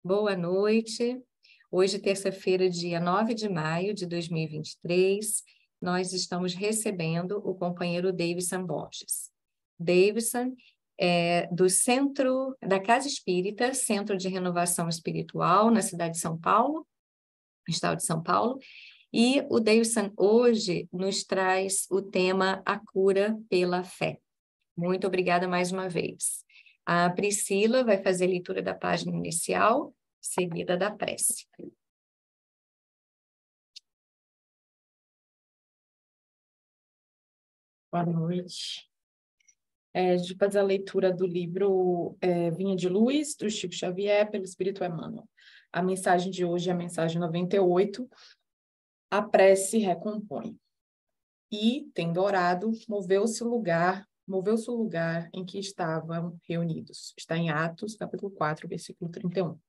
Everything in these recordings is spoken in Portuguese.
Boa noite. Hoje, terça-feira, dia 9 de maio de 2023, nós estamos recebendo o companheiro Davidson Borges. Davidson é do Centro da Casa Espírita, Centro de Renovação Espiritual, na cidade de São Paulo, estado de São Paulo, e o Davidson hoje nos traz o tema A Cura pela Fé. Muito obrigada mais uma vez. A Priscila vai fazer a leitura da página inicial, seguida da prece. Boa noite. A gente vai fazer a leitura do livro Vinha de Luz, do Chico Xavier, pelo Espírito Emmanuel. A mensagem de hoje é a mensagem 98. A prece recompõe. E, tendo orado, moveu-se o lugar em que estavam reunidos. Está em Atos, capítulo 4, versículo 31.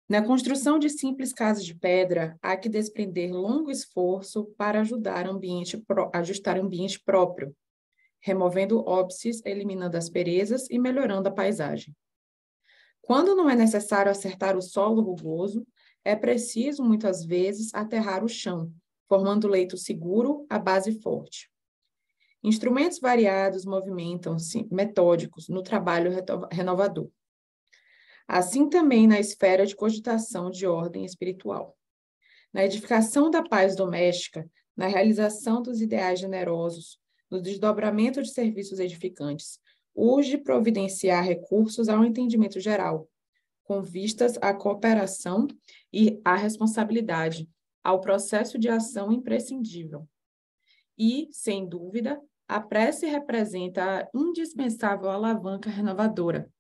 Na construção de simples casas de pedra, há que desprender longo esforço para ajustar ambiente próprio, removendo óbices, eliminando asperezas e melhorando a paisagem. Quando não é necessário acertar o solo rugoso, é preciso, muitas vezes, aterrar o chão, formando leito seguro, a base forte. Instrumentos variados movimentam-se, metódicos, no trabalho renovador. Assim também na esfera de cogitação de ordem espiritual. Na edificação da paz doméstica, na realização dos ideais generosos, no desdobramento de serviços edificantes, urge providenciar recursos ao entendimento geral, com vistas à cooperação e à responsabilidade, ao processo de ação imprescindível. E, sem dúvida, a prece representa a indispensável alavanca renovadora,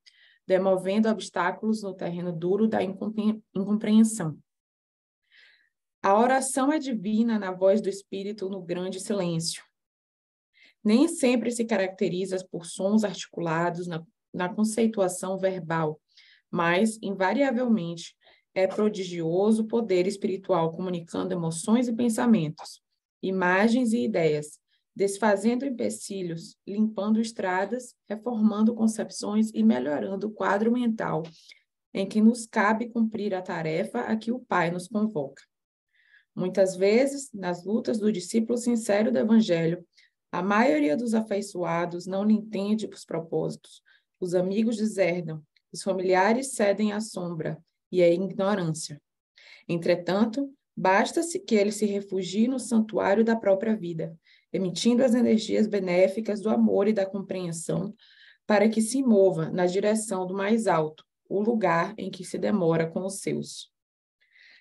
demovendo obstáculos no terreno duro da incompreensão. A oração é divina na voz do Espírito no grande silêncio. Nem sempre se caracteriza por sons articulados na conceituação verbal, mas, invariavelmente, é prodigioso poder espiritual comunicando emoções e pensamentos, imagens e ideias, desfazendo empecilhos, limpando estradas, reformando concepções e melhorando o quadro mental em que nos cabe cumprir a tarefa a que o Pai nos convoca. Muitas vezes, nas lutas do discípulo sincero do Evangelho, a maioria dos afeiçoados não lhe entende os propósitos, os amigos deserdam, os familiares cedem à sombra e à ignorância. Entretanto, basta-se que ele se refugie no santuário da própria vida, emitindo as energias benéficas do amor e da compreensão, para que se mova na direção do mais alto, o lugar em que se demora com os seus.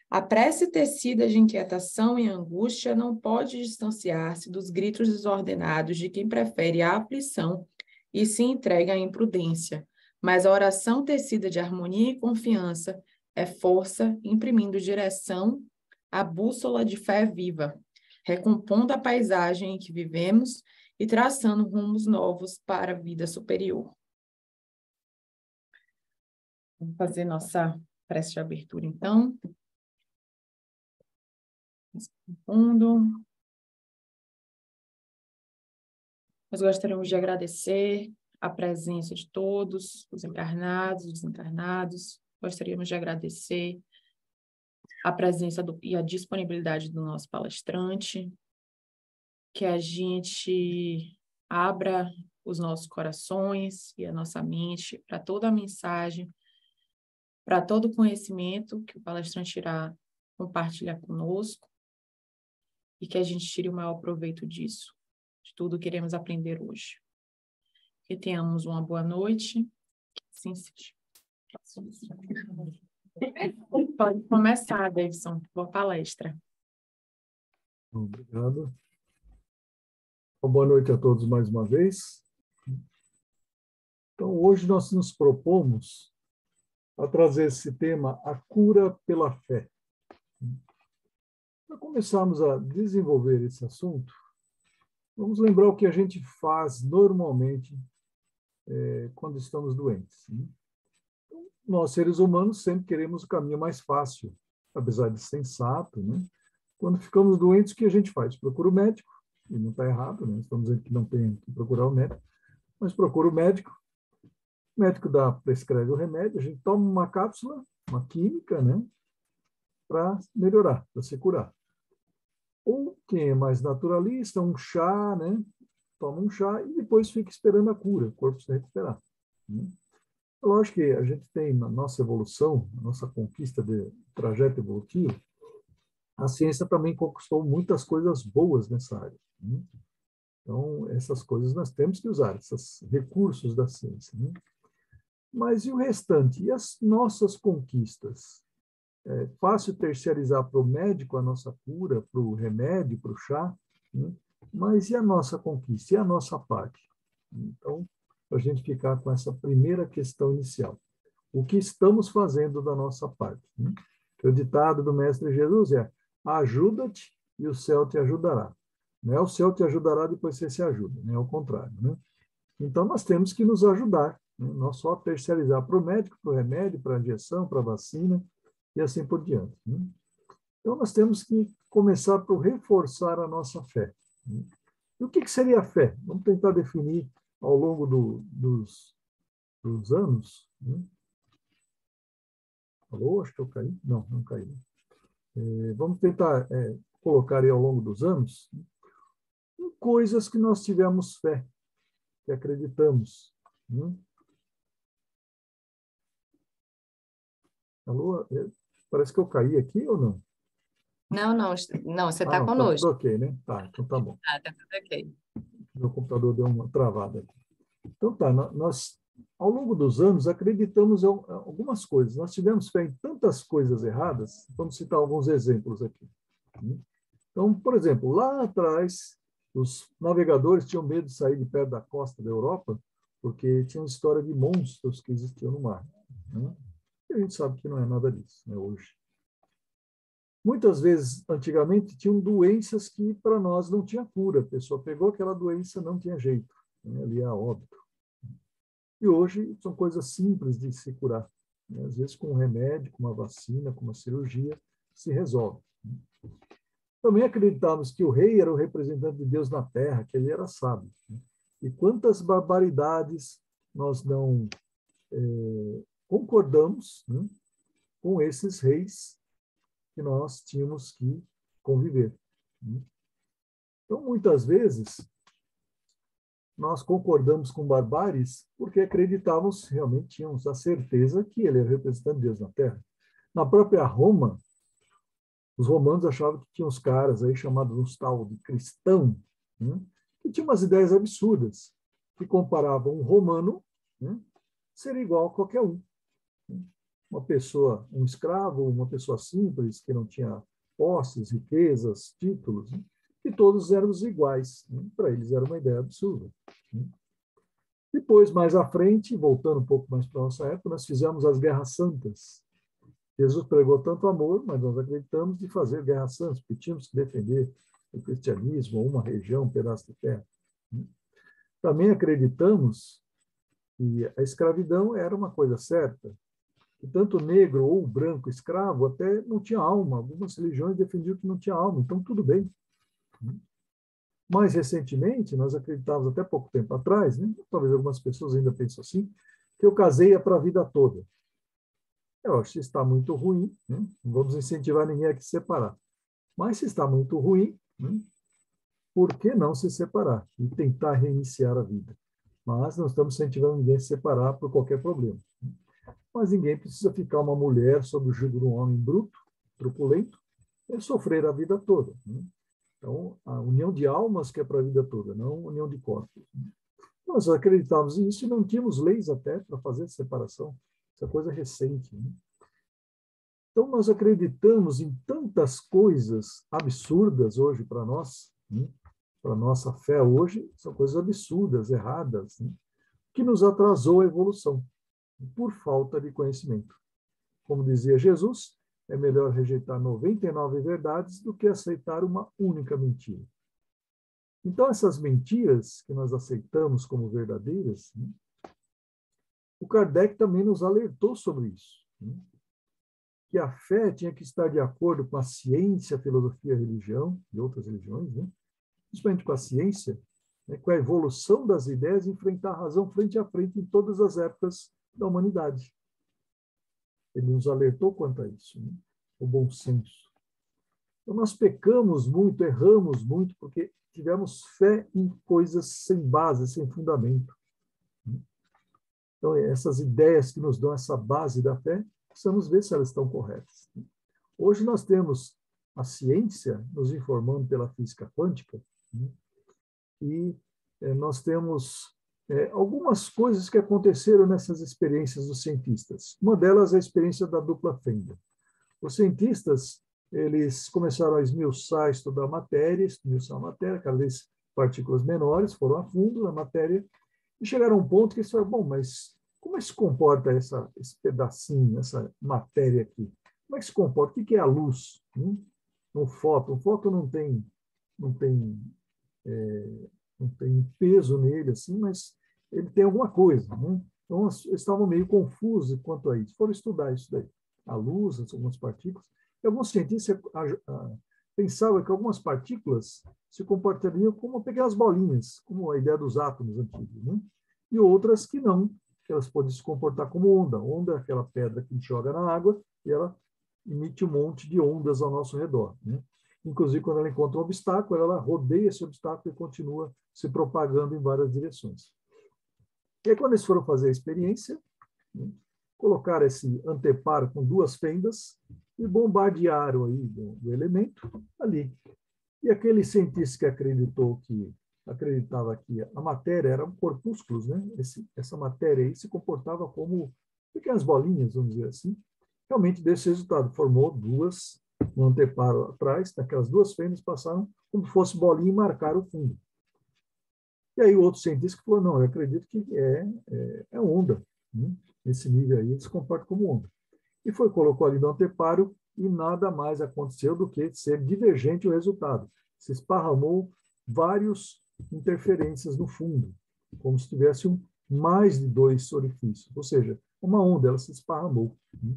A prece tecida de inquietação e angústia não pode distanciar-se dos gritos desordenados de quem prefere a aflição e se entrega à imprudência, mas a oração tecida de harmonia e confiança é força, imprimindo direção à bússola de fé viva, recompondo a paisagem em que vivemos e traçando rumos novos para a vida superior. Vamos fazer nossa prece de abertura, então. Profundo. Nós gostaríamos de agradecer a presença de todos, os encarnados, os desencarnados. Gostaríamos de agradecer a presença e a disponibilidade do nosso palestrante, que a gente abra os nossos corações e a nossa mente para toda a mensagem, para todo o conhecimento que o palestrante irá compartilhar conosco e que a gente tire o maior proveito disso, de tudo que iremos aprender hoje. Que tenhamos uma boa noite. Sim, sim. Pode começar, Davidson. Boa palestra. Obrigado. Boa noite a todos mais uma vez. Então, hoje nós nos propomos a trazer esse tema, a cura pela fé. Para começarmos a desenvolver esse assunto, vamos lembrar o que a gente faz normalmente quando estamos doentes. Então, nós, seres humanos, sempre queremos o caminho mais fácil, apesar de sensato, né? Quando ficamos doentes, o que a gente faz? Procura o médico, e não está errado, né? Estamos dizendo que não tem que procurar o médico, mas procura o médico, O médico prescreve o remédio, a gente toma uma cápsula, uma química, né, para melhorar, para se curar. Ou quem é mais naturalista, um chá, né, toma um chá e depois fica esperando a cura, o corpo se recuperar. Né? Lógico que a gente tem na nossa evolução, na nossa conquista de trajeto evolutivo, a ciência também conquistou muitas coisas boas nessa área. Né? Então, essas coisas nós temos que usar, esses recursos da ciência. Né? Mas e o restante? E as nossas conquistas? É fácil terceirizar para o médico a nossa cura, para o remédio, para o chá, né? Mas e a nossa conquista? E a nossa parte? Então, a gente ficar com essa primeira questão inicial. O que estamos fazendo da nossa parte? Né? O ditado do Mestre Jesus é: ajuda-te e o céu te ajudará. Não é o céu te ajudará depois você se ajuda, né? É o contrário. Né? Então, nós temos que nos ajudar. Né? Não só terceirizar para o médico, para o remédio, para a injeção, para a vacina, e assim por diante. Né? Então, nós temos que começar por reforçar a nossa fé. Né? E o que seria a fé? Vamos tentar definir ao longo dos anos. Né? Alô, acho que eu caí? Não, não caí. Vamos tentar colocar aí ao longo dos anos em coisas que nós tivemos fé, que acreditamos. Né? Alô, parece que eu caí aqui ou não? Não, não, não, você Ah, está não, tá tudo conosco. ok, né? Tá, então tá bom. Ah, tá tudo ok. Meu computador deu uma travada aqui. Então tá, nós ao longo dos anos acreditamos em algumas coisas. Nós tivemos fé em tantas coisas erradas, vamos citar alguns exemplos aqui. Então, por exemplo, lá atrás, os navegadores tinham medo de sair de perto da costa da Europa, porque tinha uma história de monstros que existiam no mar. Né? E a gente sabe que não é nada disso, né, hoje. Muitas vezes, antigamente, tinham doenças que para nós não tinha cura. A pessoa pegou aquela doença, não tinha jeito, né? Ali é a óbito. E hoje são coisas simples de se curar. Né? Às vezes, com um remédio, com uma vacina, com uma cirurgia, se resolve. Também acreditávamos que o rei era o representante de Deus na terra, que ele era sábio. Né? E quantas barbaridades nós não concordamos, né, com esses reis que nós tínhamos que conviver. Né? Então, muitas vezes, nós concordamos com barbáries porque acreditávamos, realmente tínhamos a certeza que ele era o representante de Deus na terra. Na própria Roma, os romanos achavam que tinha uns caras aí chamados uns tal de cristão, né, que tinham umas ideias absurdas, que comparavam um romano, né, ser igual a qualquer um. Né? Uma pessoa, um escravo, uma pessoa simples, que não tinha posses, riquezas, títulos, né, e todos éramos iguais. Né? Para eles era uma ideia absurda. Né? Depois, mais à frente, voltando um pouco mais para a nossa época, nós fizemos as guerras santas. Jesus pregou tanto amor, mas nós acreditamos de fazer guerras santas, porque tínhamos que defender o cristianismo, ou uma região, um pedaço de terra. Também acreditamos que a escravidão era uma coisa certa, que tanto negro ou branco escravo até não tinha alma. Algumas religiões defendiam que não tinha alma, então tudo bem. Mais recentemente, nós acreditávamos até pouco tempo atrás, né? Talvez algumas pessoas ainda pensam assim, que eu casei para a vida toda. Eu acho que está muito ruim, né? Não vamos incentivar ninguém a se separar. Mas se está muito ruim, né? Por que não se separar e tentar reiniciar a vida? Mas não estamos incentivando ninguém a se separar por qualquer problema. Mas ninguém precisa ficar uma mulher sob o jugo de um homem bruto, truculento, e sofrer a vida toda. Né? Então, a união de almas que é para a vida toda, não a união de corpos. Nós acreditávamos nisso e não tínhamos leis até para fazer separação. Essa coisa recente. Né? Então, nós acreditamos em tantas coisas absurdas hoje para nós, né? Para a nossa fé hoje, são coisas absurdas, erradas, né? Que nos atrasou a evolução, por falta de conhecimento. Como dizia Jesus, é melhor rejeitar 99 verdades do que aceitar uma única mentira. Então, essas mentiras que nós aceitamos como verdadeiras, né? O Kardec também nos alertou sobre isso. Né? Que a fé tinha que estar de acordo com a ciência, a filosofia, a religião e outras religiões, né? Principalmente com a ciência, né, com a evolução das ideias, enfrentar a razão frente a frente em todas as épocas da humanidade. Ele nos alertou quanto a isso, né? O bom senso. Então, nós pecamos muito, erramos muito, porque tivemos fé em coisas sem base, sem fundamento. Então, essas ideias que nos dão essa base da fé, precisamos ver se elas estão corretas. Hoje nós temos a ciência nos informando pela física quântica, né? E nós temos algumas coisas que aconteceram nessas experiências dos cientistas. Uma delas é a experiência da dupla fenda. Os cientistas, eles começaram a esmiuçar, estudar a matéria, cada vez partículas menores, foram a fundo na matéria, e chegaram a um ponto que eles falaram, bom, mas como é que se comporta esse pedacinho, essa matéria aqui? Como é que se comporta? O que é a luz? Um fóton. Um fóton não tem peso nele, assim, mas ele tem alguma coisa, né? Então, eles estavam meio confusos quanto a isso. Foram estudar isso daí. A luz, algumas partículas. E alguns cientistas pensavam que algumas partículas se comportariam como pequenas bolinhas, como a ideia dos átomos antigos, né? E outras que não, que elas podem se comportar como onda. Onda é aquela pedra que a gente joga na água e ela emite um monte de ondas ao nosso redor, né? Inclusive, quando ela encontra um obstáculo, ela rodeia esse obstáculo e continua se propagando em várias direções. E aí, quando eles foram fazer a experiência, né, colocaram esse anteparo com duas fendas e bombardearam aí do elemento ali. E aquele cientista que acreditava que a matéria eram corpúsculos, né? Essa matéria aí se comportava como pequenas bolinhas, vamos dizer assim. Realmente desse resultado, formou duas no anteparo atrás, daquelas duas fendas passaram como se fosse bolinha e marcaram o fundo. E aí o outro cientista falou, não, eu acredito que é onda, né? Esse nível aí se comporta como onda. E colocou ali no anteparo e nada mais aconteceu do que ser divergente o resultado. Se esparramou várias interferências no fundo, como se tivesse mais de dois orifícios, ou seja, uma onda, ela se esparramou, né?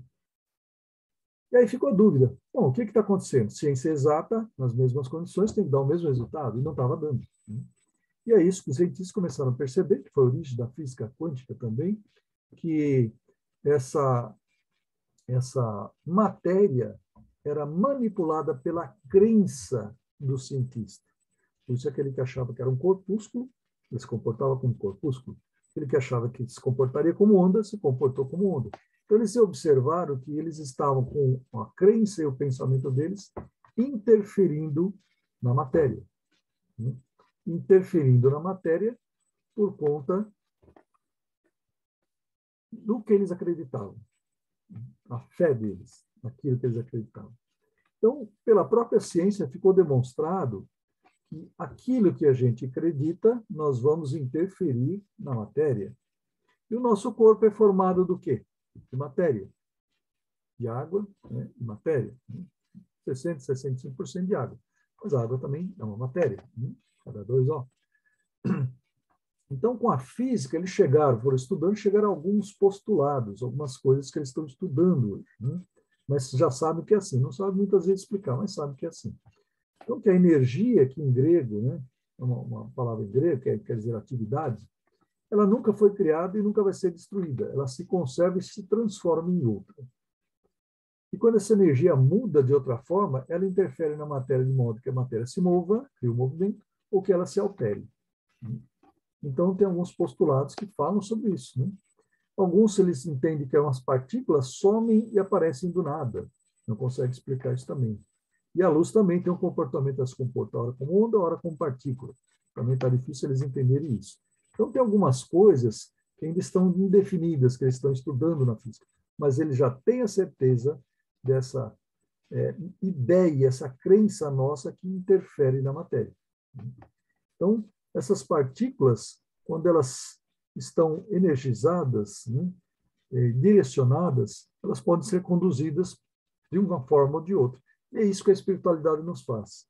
E aí ficou a dúvida. Bom, o que está acontecendo? Ciência exata, nas mesmas condições, tem que dar o mesmo resultado, e não estava dando, né? E é isso que os cientistas começaram a perceber, que foi a origem da física quântica também, que essa matéria era manipulada pela crença do cientista. Por isso, aquele que achava que era um corpúsculo, ele se comportava como corpúsculo. Aquele que achava que se comportaria como onda, se comportou como onda. Então, eles observaram que eles estavam com a crença e o pensamento deles interferindo na matéria, né? Interferindo na matéria por conta do que eles acreditavam, a fé deles, naquilo que eles acreditavam. Então, pela própria ciência, ficou demonstrado que aquilo que a gente acredita, nós vamos interferir na matéria. E o nosso corpo é formado do quê? De matéria. De água, né? De matéria. 60%, 65% de água. Mas a água também é uma matéria, né? Cada dois, ó. Então, com a física, eles foram estudando, chegaram a alguns postulados, algumas coisas que eles estão estudando hoje, né? Mas já sabem que é assim. Não sabem muitas vezes explicar, mas sabem que é assim. Então, que a energia, que em grego, né, é uma palavra em grego, que quer dizer atividade, ela nunca foi criada e nunca vai ser destruída. Ela se conserva e se transforma em outra. E quando essa energia muda de outra forma, ela interfere na matéria de modo que a matéria se mova, cria um movimento, ou que ela se altere. Então, tem alguns postulados que falam sobre isso, né? Alguns, eles entendem que umas partículas somem e aparecem do nada. Não consegue explicar isso também. E a luz também tem um comportamento, ela se comporta hora como onda, hora como partícula. Também está difícil eles entenderem isso. Então, tem algumas coisas que ainda estão indefinidas, que eles estão estudando na física, mas eles já têm a certeza dessa ideia, essa crença nossa que interfere na matéria. Então, essas partículas, quando elas estão energizadas, né, direcionadas, elas podem ser conduzidas de uma forma ou de outra. E é isso que a espiritualidade nos faz.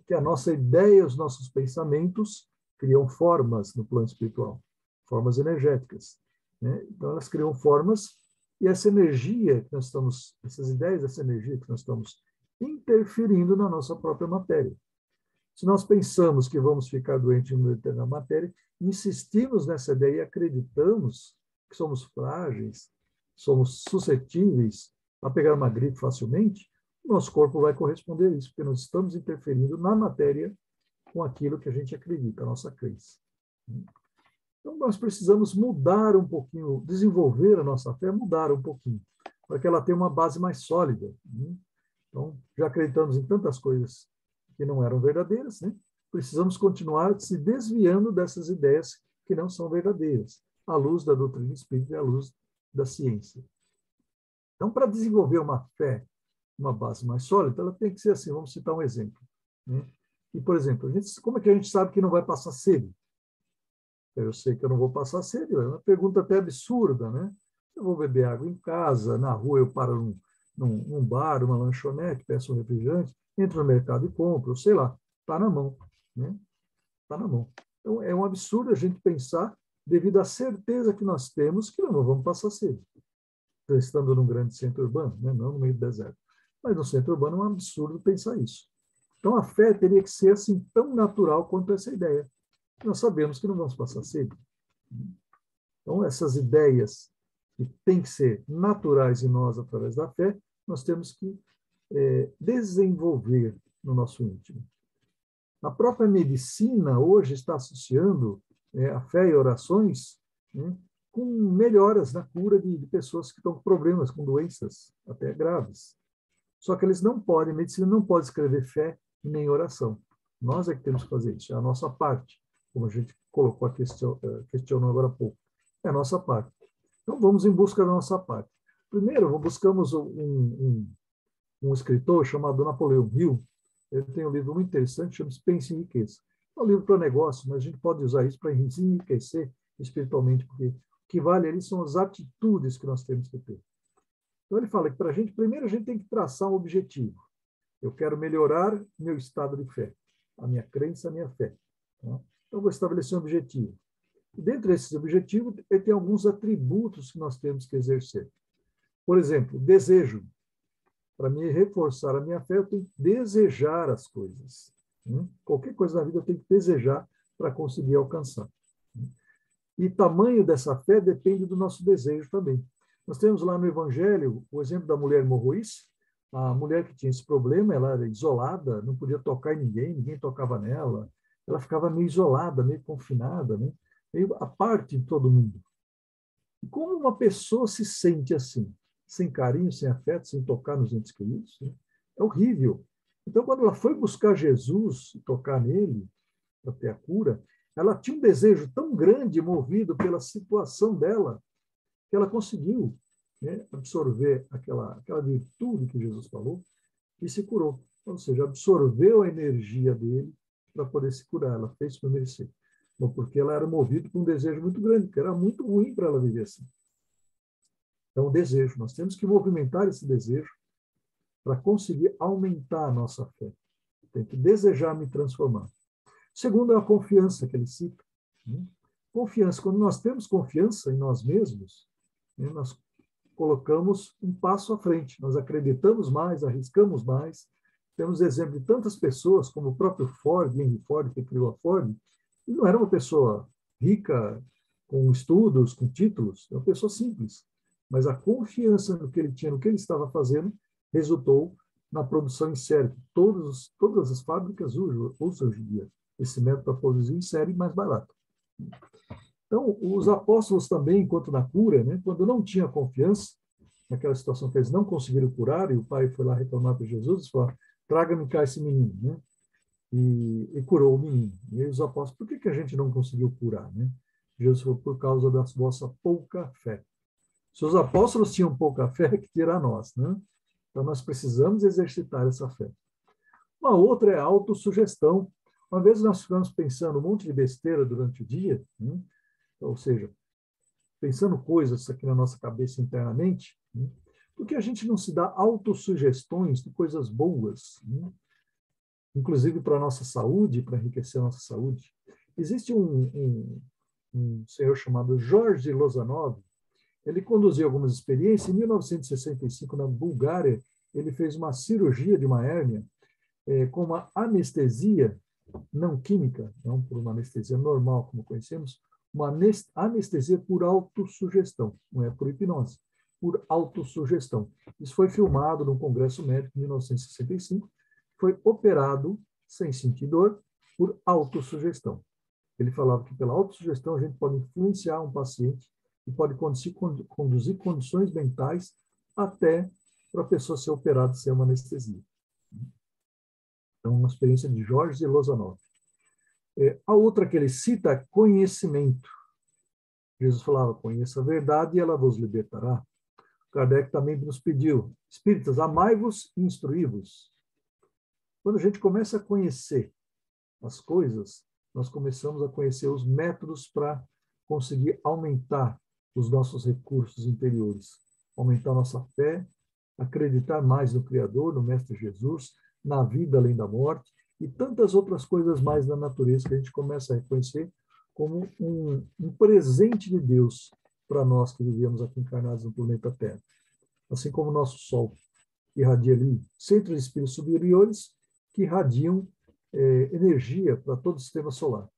Que a nossa ideia, os nossos pensamentos criam formas no plano espiritual, formas energéticas, né? Então, elas criam formas e essa energia que nós estamos, essas ideias, essa energia que nós estamos interferindo na nossa própria matéria. Se nós pensamos que vamos ficar doentes em uma determinada matéria, insistimos nessa ideia e acreditamos que somos frágeis, somos suscetíveis a pegar uma gripe facilmente, nosso corpo vai corresponder a isso, porque nós estamos interferindo na matéria com aquilo que a gente acredita, a nossa crença. Então, nós precisamos mudar um pouquinho, desenvolver a nossa fé, mudar um pouquinho, para que ela tenha uma base mais sólida. Então, já acreditamos em tantas coisas que não eram verdadeiras, né? Precisamos continuar se desviando dessas ideias que não são verdadeiras, à luz da doutrina espírita e à luz da ciência. Então, para desenvolver uma fé, uma base mais sólida, ela tem que ser assim. Vamos citar um exemplo, né? E, por exemplo, como é que a gente sabe que não vai passar sede? Eu sei que eu não vou passar sede, é uma pergunta até absurda, né? Eu vou beber água em casa, na rua eu paro num bar, uma lanchonete, peço um refrigerante, entro no mercado e compro, sei lá, está na mão, né? Está na mão. Então, é um absurdo a gente pensar, devido à certeza que nós temos, que não vamos passar sede. Estando num grande centro urbano, né? Não no meio do deserto. Mas no centro urbano é um absurdo pensar isso. Então, a fé teria que ser assim tão natural quanto essa ideia. Nós sabemos que não vamos passar sede. Então, essas ideias que têm que ser naturais em nós através da fé, nós temos que desenvolver no nosso íntimo. A própria medicina hoje está associando a fé e orações, né, com melhoras na cura de pessoas que estão com problemas, com doenças até graves. Só que eles não podem, a medicina não pode escrever fé nem oração. Nós é que temos que fazer isso, é a nossa parte, como a gente colocou questionou agora há pouco. É a nossa parte. Então, vamos em busca da nossa parte. Primeiro, buscamos um escritor chamado Napoleão Hill. Ele tem um livro muito interessante, chama-se Pense em Riqueza. É um livro para negócio, mas a gente pode usar isso para enriquecer espiritualmente, porque o que vale ali são as atitudes que nós temos que ter. Então, ele fala que para a gente, primeiro a gente tem que traçar um objetivo. Eu quero melhorar meu estado de fé, a minha crença, a minha fé. Então, eu vou estabelecer um objetivo. E dentro desses objetivos, ele tem alguns atributos que nós temos que exercer. Por exemplo, desejo. Para me reforçar a minha fé, eu tenho que desejar as coisas. Qualquer coisa na vida eu tenho que desejar para conseguir alcançar. E tamanho dessa fé depende do nosso desejo também. Nós temos lá no Evangelho o exemplo da mulher hemorroíça. A mulher que tinha esse problema, ela era isolada, não podia tocar em ninguém, ninguém tocava nela. Ela ficava meio isolada, meio confinada, né? Meio à parte de todo mundo. E como uma pessoa se sente assim? Sem carinho, sem afeto, sem tocar nos entes queridos? Né? É horrível. Então, quando ela foi buscar Jesus, tocar nele, para ter a cura, ela tinha um desejo tão grande, movido pela situação dela, que ela conseguiu, né, absorver aquela virtude que Jesus falou e se curou. Ou seja, absorveu a energia dele para poder se curar. Ela fez para merecer. Bom, porque ela era movida por um desejo muito grande, que era muito ruim para ela viver assim. Então, o desejo. Nós temos que movimentar esse desejo para conseguir aumentar a nossa fé. Tem que desejar me transformar. Segundo, é a confiança que ele cita. Confiança. Quando nós temos confiança em nós mesmos, nós colocamos um passo à frente. Nós acreditamos mais, arriscamos mais. Temos exemplo de tantas pessoas, como o próprio Ford, Henry Ford, que criou a Ford. Ele não era uma pessoa rica, com estudos, com títulos. Era uma pessoa simples. Mas a confiança no que ele tinha, no que ele estava fazendo, resultou na produção em série. Todas as fábricas usam hoje em dia esse método para produzir em série mais barato. Então, os apóstolos também, enquanto na cura, né, quando não tinha confiança, naquela situação que eles não conseguiram curar, e o pai foi lá reclamar para Jesus, falou, traga-me cá esse menino, né? E curou o menino. E aí os apóstolos, por que a gente não conseguiu curar, né? Jesus falou, por causa da vossa pouca fé. Se os apóstolos tinham pouca fé, que dirá nós, né? Então, nós precisamos exercitar essa fé. Uma outra é a autossugestão. Uma vez nós ficamos pensando um monte de besteira durante o dia, né? Ou seja, pensando coisas aqui na nossa cabeça internamente, né? Porque a gente não se dá autossugestões de coisas boas, né? Inclusive para a nossa saúde, para enriquecer a nossa saúde. Existe um senhor chamado Jorge Lozanov. Ele conduziu algumas experiências. Em 1965, na Bulgária, ele fez uma cirurgia de uma hérnia com uma anestesia não química, não por uma anestesia normal, como conhecemos, uma anestesia por autossugestão, não é por hipnose, por autossugestão. Isso foi filmado no Congresso Médico em 1965, foi operado sem sentir dor por autossugestão. Ele falava que pela autossugestão a gente pode influenciar um paciente e pode conduzir condições mentais até para a pessoa ser operada sem uma anestesia. Então, uma experiência de Jorge Lozanov. A outra que ele cita é conhecimento. Jesus falava, conheça a verdade e ela vos libertará. Kardec também nos pediu, espíritas, amai-vos e instruí-vos. Quando a gente começa a conhecer as coisas, nós começamos a conhecer os métodos para conseguir aumentar os nossos recursos interiores, aumentar nossa fé, acreditar mais no Criador, no Mestre Jesus, na vida além da morte e tantas outras coisas mais da natureza que a gente começa a reconhecer como um presente de Deus para nós que vivemos aqui encarnados no planeta Terra. Assim como o nosso Sol irradia ali centros de espíritos superiores que irradiam energia para todo o sistema solar.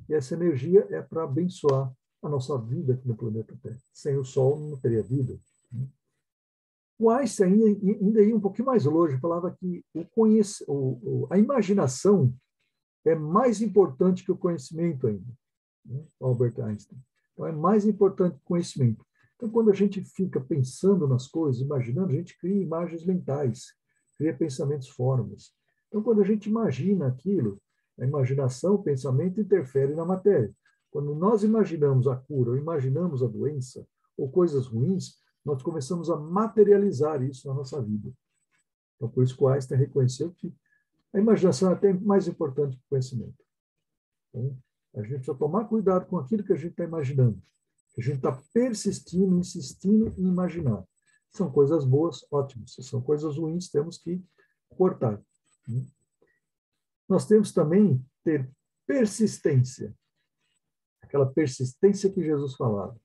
E essa energia é para abençoar a nossa vida aqui no planeta Terra. Sem o Sol não teria vida. O Einstein ainda ia um pouquinho mais longe, falava que a imaginação é mais importante que o conhecimento ainda. Albert Einstein. Então, é mais importante que o conhecimento. Então, quando a gente fica pensando nas coisas, imaginando, a gente cria imagens mentais, cria pensamentos formas. Então, quando a gente imagina aquilo, a imaginação, o pensamento interfere na matéria. Quando nós imaginamos a cura, ou imaginamos a doença, ou coisas ruins, nós começamos a materializar isso na nossa vida. Então, por isso que o Einstein reconheceu que a imaginação é até mais importante que o conhecimento. Então, a gente precisa tomar cuidado com aquilo que a gente está imaginando. Que a gente está persistindo, insistindo em imaginar. São coisas boas, ótimos. Se são coisas ruins, temos que cortar. Nós temos também ter persistência. Aquela persistência que Jesus falava.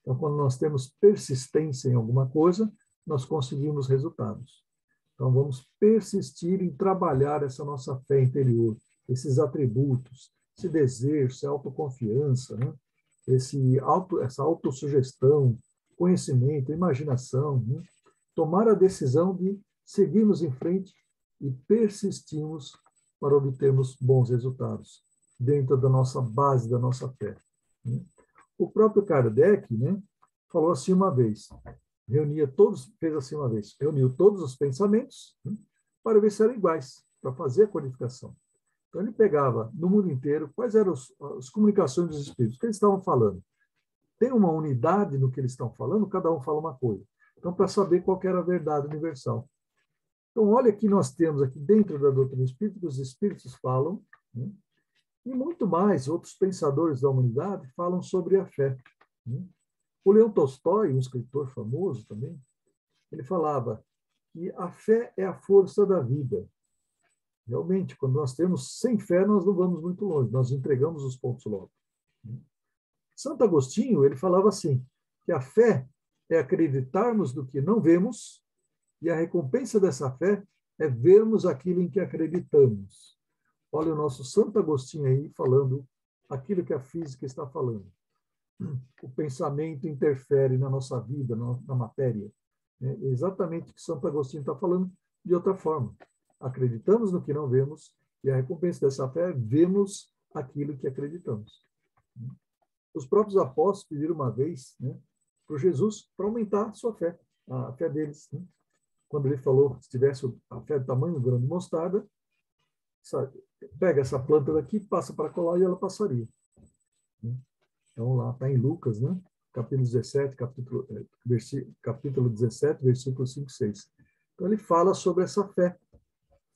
Então, quando nós temos persistência em alguma coisa, nós conseguimos resultados. Então, vamos persistir em trabalhar essa nossa fé interior, esses atributos, esse desejo, essa autoconfiança, né? Essa autossugestão, conhecimento, imaginação, né? Tomar a decisão de seguirmos em frente e persistirmos para obtermos bons resultados dentro da nossa base, da nossa fé. Né? O próprio Kardec, né, falou assim uma vez, reuniu todos os pensamentos, né, para ver se eram iguais, para fazer a codificação. Então, ele pegava no mundo inteiro quais eram as comunicações dos espíritos, o que eles estavam falando. Tem uma unidade no que eles estão falando, cada um fala uma coisa. Então, para saber qual que era a verdade universal. Então, olha que nós temos aqui dentro da doutrina espírita, que os espíritos falam, né, e muito mais, outros pensadores da humanidade falam sobre a fé. Né? O Leão Tolstói, um escritor famoso também, ele falava que a fé é a força da vida. Realmente, quando nós temos sem fé, nós não vamos muito longe, nós entregamos os pontos logo. Santo Agostinho, ele falava assim, que a fé é acreditarmos no que não vemos e a recompensa dessa fé é vermos aquilo em que acreditamos. Olha o nosso Santo Agostinho aí falando aquilo que a física está falando. O pensamento interfere na nossa vida, na matéria. É exatamente o que Santo Agostinho está falando de outra forma. Acreditamos no que não vemos e a recompensa dessa fé é vemos aquilo que acreditamos. Os próprios apóstolos pediram uma vez, né, para Jesus para aumentar a sua fé, a fé deles. Né? Quando ele falou que se tivesse a fé do tamanho do grão de mostarda, pega essa planta daqui, passa para colar e ela passaria. Então, lá está em Lucas, né? Capítulo 17, capítulo 17, versículo 5 e 6. Então, ele fala sobre essa fé.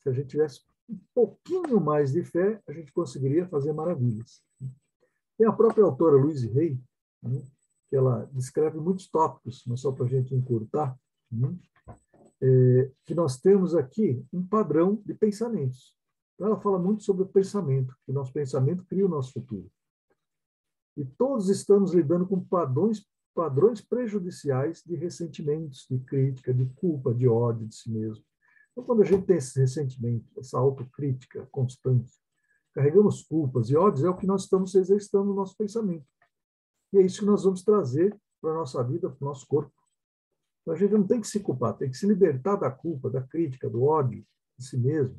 Se a gente tivesse um pouquinho mais de fé, a gente conseguiria fazer maravilhas. Tem a própria autora Louise Hay, né? Que ela descreve muitos tópicos, não só para a gente encurtar, né? Que nós temos aqui um padrão de pensamentos. Então, ela fala muito sobre o pensamento, que o nosso pensamento cria o nosso futuro. E todos estamos lidando com padrões prejudiciais de ressentimentos, de crítica, de culpa, de ódio de si mesmo. Então, quando a gente tem esse ressentimento, essa autocrítica constante, carregamos culpas e ódios, é o que nós estamos exercitando no nosso pensamento. E é isso que nós vamos trazer para a nossa vida, para o nosso corpo. Então, a gente não tem que se culpar, tem que se libertar da culpa, da crítica, do ódio de si mesmo,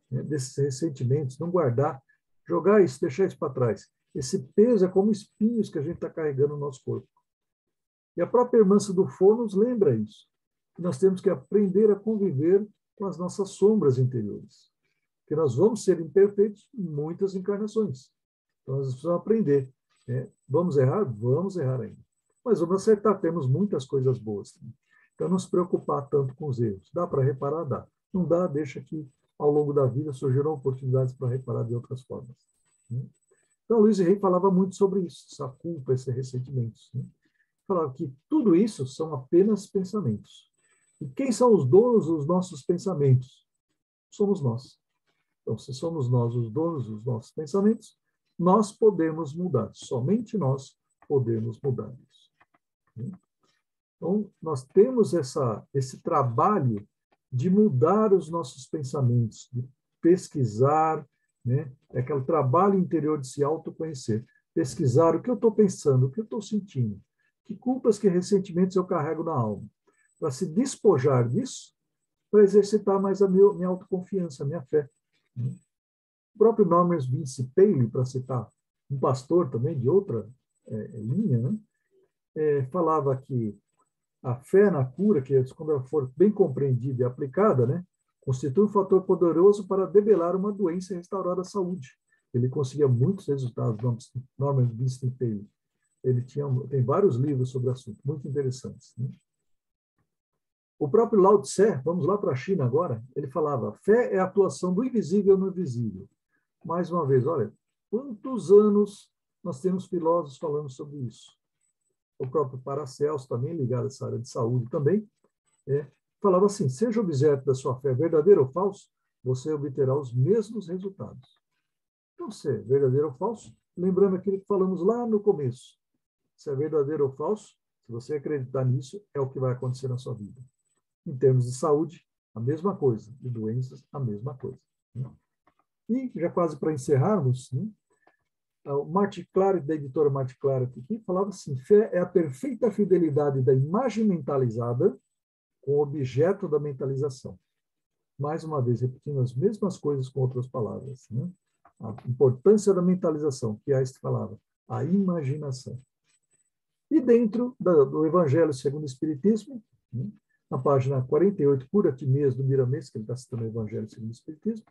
né, desses ressentimentos, não guardar, jogar isso, deixar isso para trás. Esse peso é como espinhos que a gente está carregando no nosso corpo. E a própria irmã Sudufo nos lembra isso. Nós temos que aprender a conviver com as nossas sombras interiores. Porque nós vamos ser imperfeitos em muitas encarnações. Então, nós precisamos aprender. Né? Vamos errar ainda. Mas vamos acertar, temos muitas coisas boas. Então, não se preocupar tanto com os erros. Dá para reparar? Dá. Não dá, deixa que ao longo da vida surgirão oportunidades para reparar de outras formas. Então, Luiz Rey falava muito sobre isso, essa culpa, esses ressentimentos. Falava que tudo isso são apenas pensamentos. E quem são os donos dos nossos pensamentos? Somos nós. Então, se somos nós os donos dos nossos pensamentos, nós podemos mudar. Somente nós podemos mudar isso. Então, nós temos esse trabalho de mudar os nossos pensamentos, de pesquisar, né? É aquele trabalho interior de se autoconhecer. Pesquisar o que eu estou pensando, o que eu estou sentindo, que culpas, que ressentimentos eu carrego na alma. Para se despojar disso, para exercitar mais a minha autoconfiança, a minha fé. O próprio Norman Vincent Peale, para citar um pastor também de outra linha, né? Falava que a fé na cura, que quando ela for bem compreendida e aplicada, né, constitui um fator poderoso para debelar uma doença e restaurar a saúde. Ele conseguia muitos resultados, Norman Vincent Peale. Ele tem vários livros sobre o assunto, muito interessantes. Né? O próprio Lao Tse, vamos lá para a China agora, ele falava, fé é a atuação do invisível no visível. Mais uma vez, olha, quantos anos nós temos filósofos falando sobre isso? O próprio Paracelso, também ligado a essa área de saúde também, falava assim, seja objeto da sua fé verdadeiro ou falso, você obterá os mesmos resultados. Então, se é verdadeiro ou falso, lembrando aquilo que falamos lá no começo, se é verdadeiro ou falso, se você acreditar nisso, é o que vai acontecer na sua vida. Em termos de saúde, a mesma coisa. De doenças, a mesma coisa. E, já quase para encerrarmos, o Martin Claret, da editora Martin Claret, aqui, falava assim, fé é a perfeita fidelidade da imagem mentalizada com o objeto da mentalização. Mais uma vez, repetindo as mesmas coisas com outras palavras. Né? A importância da mentalização, que é esta palavra, a imaginação. E dentro do Evangelho segundo o Espiritismo, na página 48, Cura-te mesmo, do Miramês, que ele está citando o Evangelho segundo o Espiritismo,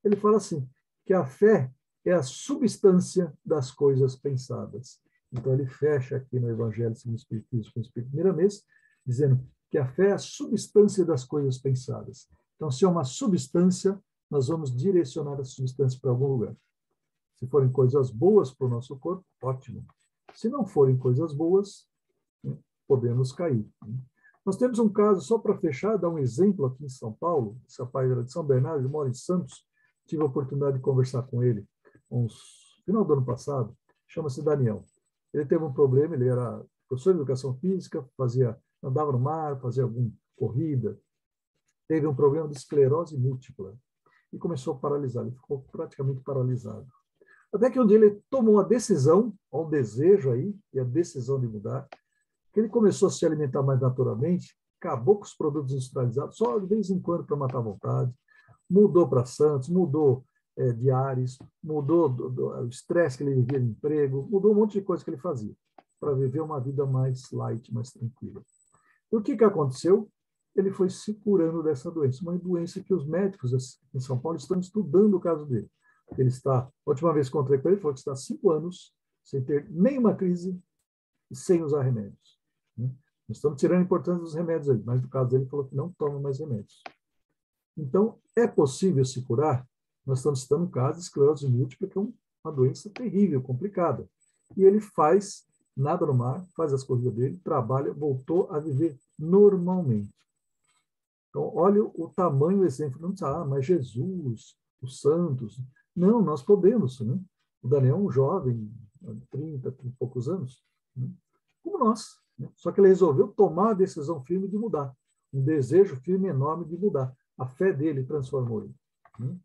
ele fala assim, que a fé é a substância das coisas pensadas. Então, ele fecha aqui no Evangelho segundo o Espiritismo, com o Espírito Miramês, dizendo que a fé é a substância das coisas pensadas. Então, se é uma substância, nós vamos direcionar a substância para algum lugar. Se forem coisas boas para o nosso corpo, ótimo. Se não forem coisas boas, podemos cair. Nós temos um caso, só para fechar, dar um exemplo aqui em São Paulo, esse rapaz era de São Bernardo, ele mora em Santos, tive a oportunidade de conversar com ele no final do ano passado, chama-se Daniel. Ele teve um problema, ele era professor de educação física, andava no mar, fazia alguma corrida, teve um problema de esclerose múltipla e começou a paralisar, ele ficou praticamente paralisado. Até que um dia ele tomou a decisão, um desejo aí, e a decisão de mudar, que ele começou a se alimentar mais naturalmente, acabou com os produtos industrializados, só de vez em quando para matar a vontade, mudou para Santos, mudou de ares, mudou o estresse que ele vivia no emprego, mudou um monte de coisa que ele fazia, para viver uma vida mais light, mais tranquila. E o que aconteceu? Ele foi se curando dessa doença, uma doença que os médicos em São Paulo estão estudando o caso dele. Ele está, a última vez que encontrei com ele, falou que está há 5 anos sem ter nenhuma crise e sem usar remédios. Nós estamos tirando a importância dos remédios aí, mas no caso dele, ele falou que não toma mais remédios. Então, é possível se curar? Nós estamos citando um caso de esclerose múltipla, que é uma doença terrível, complicada. E ele nada no mar, faz as coisas dele, trabalha, voltou a viver normalmente. Então, olha o tamanho, o exemplo. Não diz, mas Jesus, os santos. Não, nós podemos. Né? O Daniel é um jovem, 30 e poucos anos, né? Como nós. Né? Só que ele resolveu tomar a decisão firme de mudar. Um desejo firme enorme de mudar. A fé dele transformou ele. Né?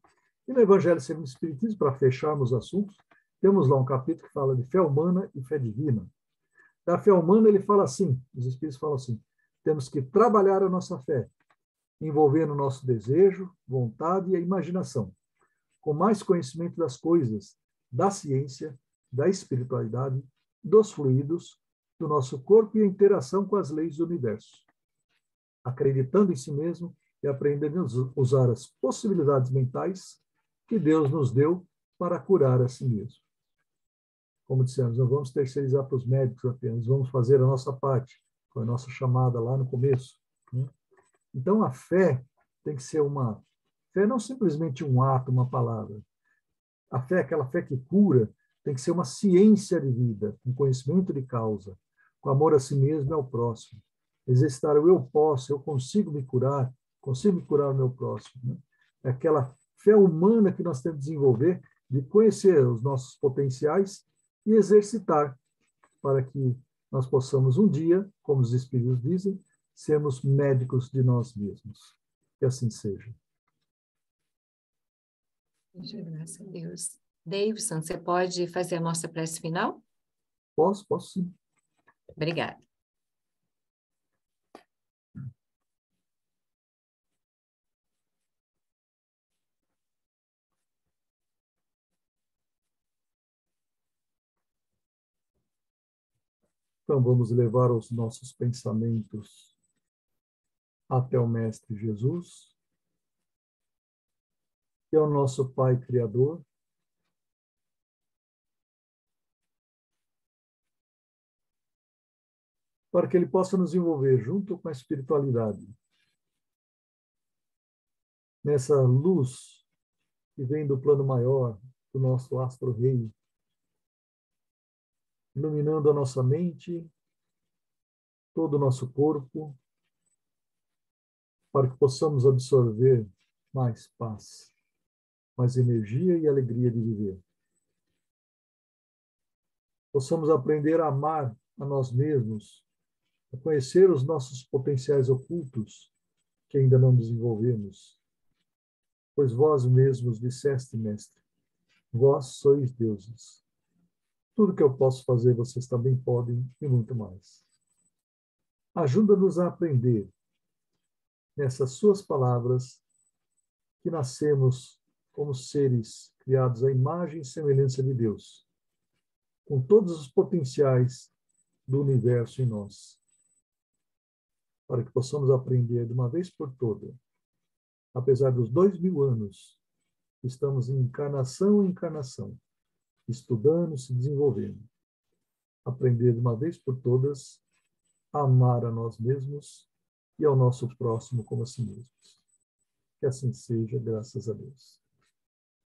E no Evangelho segundo o Espiritismo, para fecharmos os assuntos, temos lá um capítulo que fala de fé humana e fé divina. Da fé humana, ele fala assim, os Espíritos falam assim, temos que trabalhar a nossa fé, envolvendo o nosso desejo, vontade e a imaginação, com mais conhecimento das coisas, da ciência, da espiritualidade, dos fluidos, do nosso corpo e a interação com as leis do universo. Acreditando em si mesmo e aprendendo a usar as possibilidades mentais que Deus nos deu para curar a si mesmo. Como dissemos, não vamos terceirizar para os médicos apenas, vamos fazer a nossa parte, foi a nossa chamada lá no começo. Né? Então, a fé tem que ser uma fé, não simplesmente um ato, uma palavra. A fé, aquela fé que cura, tem que ser uma ciência de vida, um conhecimento de causa, com amor a si mesmo e ao próximo. Exercitar o eu posso, eu consigo me curar o meu próximo. Né? É aquela fé humana que nós temos que desenvolver, de conhecer os nossos potenciais e exercitar, para que nós possamos um dia, como os Espíritos dizem, sermos médicos de nós mesmos. Que assim seja. Graças a Deus. Davidson, você pode fazer a nossa prece final? Posso sim. Obrigada. Então, vamos levar os nossos pensamentos até o Mestre Jesus, que é o nosso Pai Criador, para que Ele possa nos envolver junto com a espiritualidade, nessa luz que vem do plano maior, do nosso astro-rei, iluminando a nossa mente, todo o nosso corpo, para que possamos absorver mais paz, mais energia e alegria de viver. Possamos aprender a amar a nós mesmos, a conhecer os nossos potenciais ocultos que ainda não desenvolvemos. Pois vós mesmos disseste, Mestre, vós sois deuses. Tudo que eu posso fazer, vocês também podem, e muito mais. Ajuda-nos a aprender, nessas suas palavras, que nascemos como seres criados à imagem e semelhança de Deus, com todos os potenciais do universo em nós, para que possamos aprender de uma vez por todas, apesar dos 2000 anos que estamos em encarnação em encarnação, estudando, se desenvolvendo, aprender de uma vez por todas a amar a nós mesmos e ao nosso próximo como a si mesmos. Que assim seja, graças a Deus.